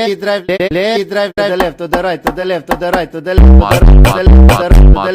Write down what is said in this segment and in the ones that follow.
let me drive, let me drive to the left, to the right, to the left, to the right, to the left, to the right, to the left, to the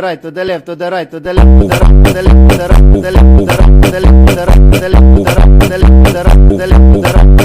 right, to the left, to the right, to the left, to the right, to the left, to the right, to the left, to the right, to the left, to the right, to the left, to the right, to the left, to the right, to the left, to the right, to the left, to the right, to the right, to the right, to the right,